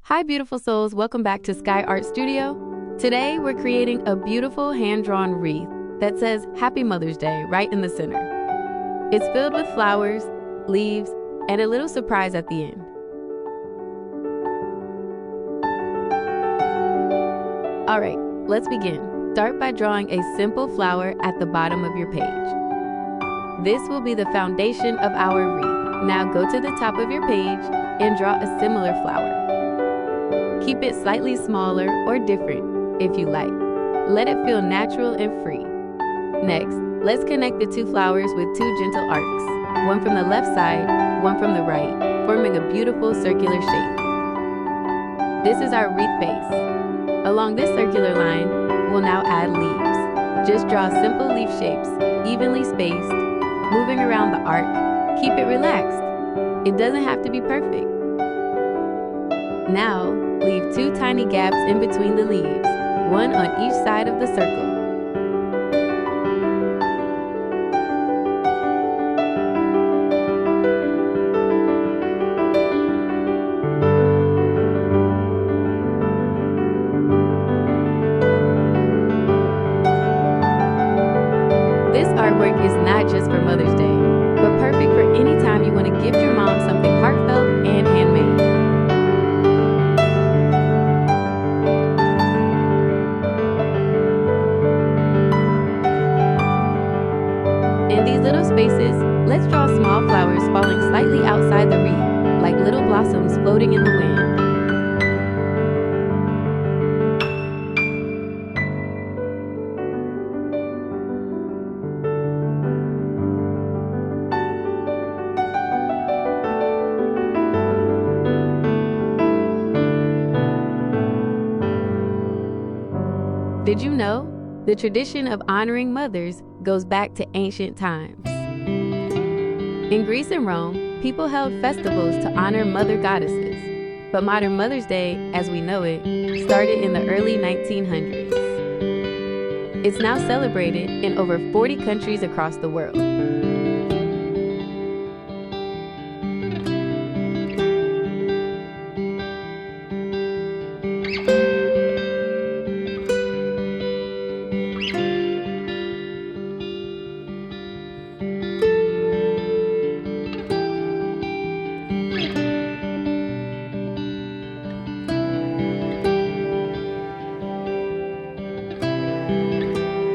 Hi beautiful souls, welcome back to Skye Art Studio. Today we're creating a beautiful hand-drawn wreath that says Happy Mother's Day right in the center. It's filled with flowers, leaves, and a little surprise at the end. Alright, let's begin. Start by drawing a simple flower at the bottom of your page. This will be the foundation of our wreath. Now go to the top of your page and draw a similar flower. Keep it slightly smaller or different if you like. Let it feel natural and free. Next, let's connect the two flowers with two gentle arcs, one from the left side, one from the right, forming a beautiful circular shape. This is our wreath base. Along this circular line, we'll now add leaves. Just draw simple leaf shapes, evenly spaced, moving around the arc. Keep it relaxed. It doesn't have to be perfect. Now, leave two tiny gaps in between the leaves, one on each side of the circle. This artwork is not just for Mother's Day, but perfect for any time you want to gift your mom something heartfelt and handmade. In these little spaces, let's draw small flowers falling slightly outside the wreath, like little blossoms floating in the wind. Did you know? The tradition of honoring mothers goes back to ancient times. In Greece and Rome, people held festivals to honor mother goddesses, but modern Mother's Day, as we know it, started in the early 1900s. It's now celebrated in over 40 countries across the world.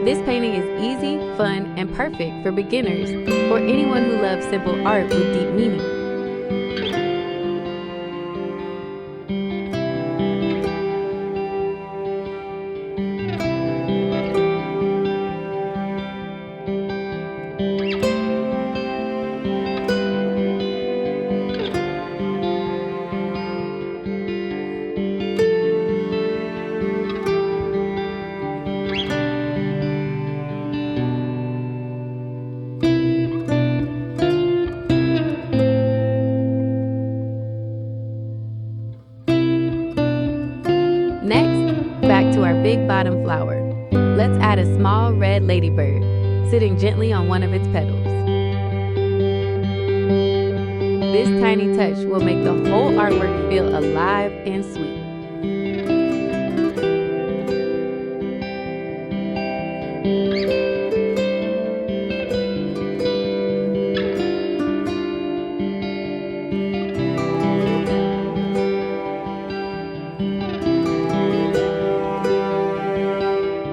This painting is easy, fun, and perfect for beginners or anyone who loves simple art with deep meaning. Next, back to our big bottom flower. Let's add a small red ladybird, sitting gently on one of its petals. This tiny touch will make the whole artwork feel alive and sweet.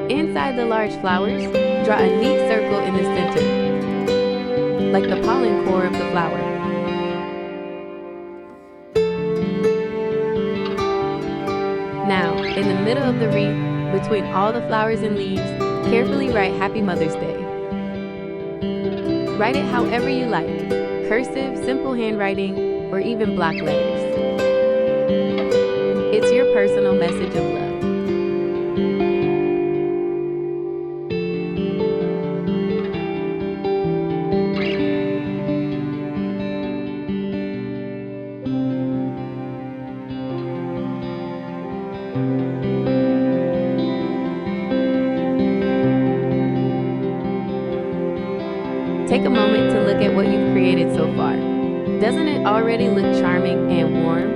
Inside the large flowers, draw a neat circle in the center, like the pollen core of the flower. Now, in the middle of the wreath, between all the flowers and leaves, carefully write Happy Mother's Day. Write it however you like, cursive, simple handwriting, or even block letters. It's your personal message of love. Take a moment to look at what you've created so far. Doesn't it already look charming and warm?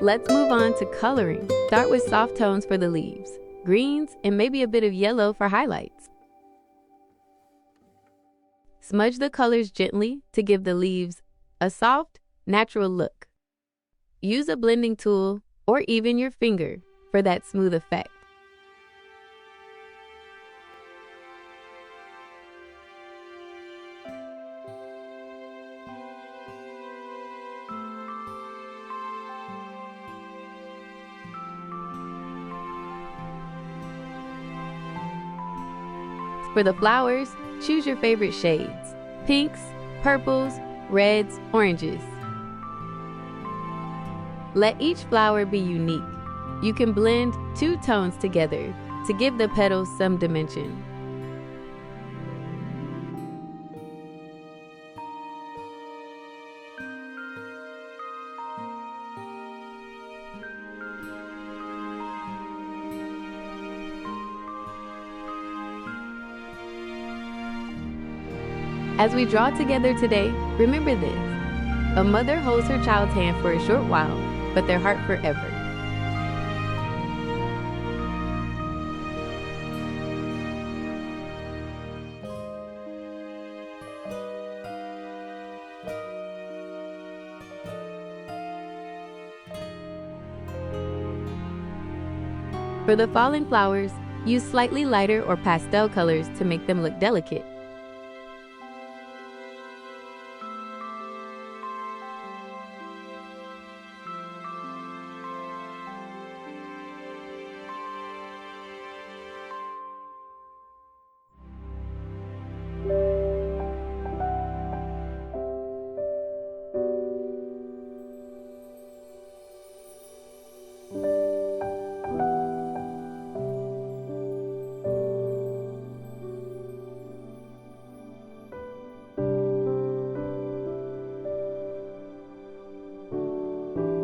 Let's move on to coloring. Start with soft tones for the leaves, greens, and maybe a bit of yellow for highlights. Smudge the colors gently to give the leaves a soft, natural look. Use a blending tool or even your finger for that smooth effect. For the flowers, choose your favorite shades: pinks, purples, reds, oranges. Let each flower be unique. You can blend 2 tones together to give the petals some dimension. As we draw together today, remember this: a mother holds her child's hand for a short while, but their heart forever. For the falling flowers, use slightly lighter or pastel colors to make them look delicate.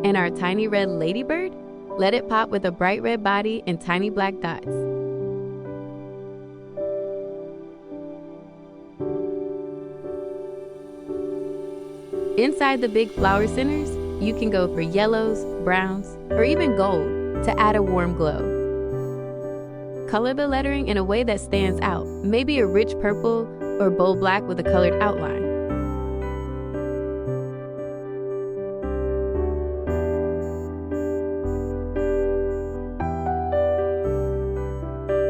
And our tiny red ladybird? Let it pop with a bright red body and tiny black dots. Inside the big flower centers, you can go for yellows, browns, or even gold to add a warm glow. Color the lettering in a way that stands out, maybe a rich purple or bold black with a colored outline.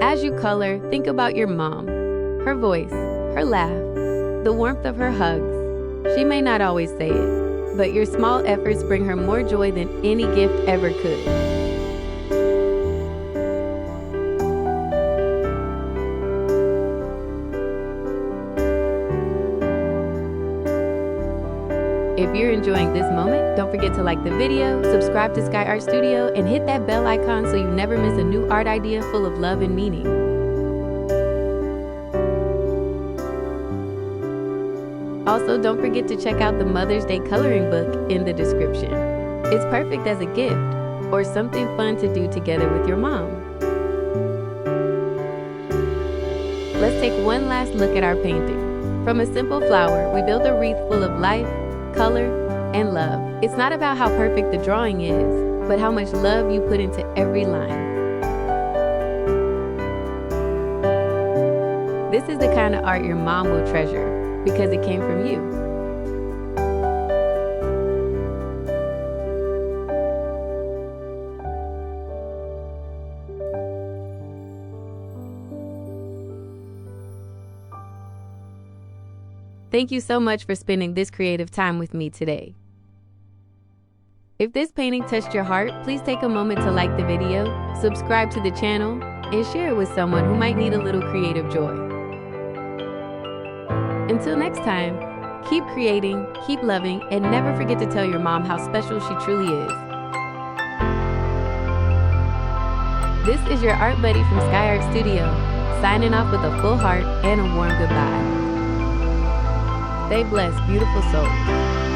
As you color, think about your mom, her voice, her laugh, the warmth of her hugs. She may not always say it, but your small efforts bring her more joy than any gift ever could. If you're enjoying this moment, don't forget to like the video, subscribe to Skye Art Studio, and hit that bell icon so you never miss a new art idea full of love and meaning. Also, don't forget to check out the Mother's Day coloring book in the description. It's perfect as a gift or something fun to do together with your mom. Let's take one last look at our painting. From a simple flower, we built a wreath full of life, color, and love. It's not about how perfect the drawing is, but how much love you put into every line. This is the kind of art your mom will treasure because it came from you. Thank you so much for spending this creative time with me today. If this painting touched your heart, please take a moment to like the video, subscribe to the channel, and share it with someone who might need a little creative joy. Until next time, keep creating, keep loving, and never forget to tell your mom how special she truly is. This is your art buddy from Skye Art Studio, signing off with a full heart and a warm goodbye. Stay blessed, beautiful souls.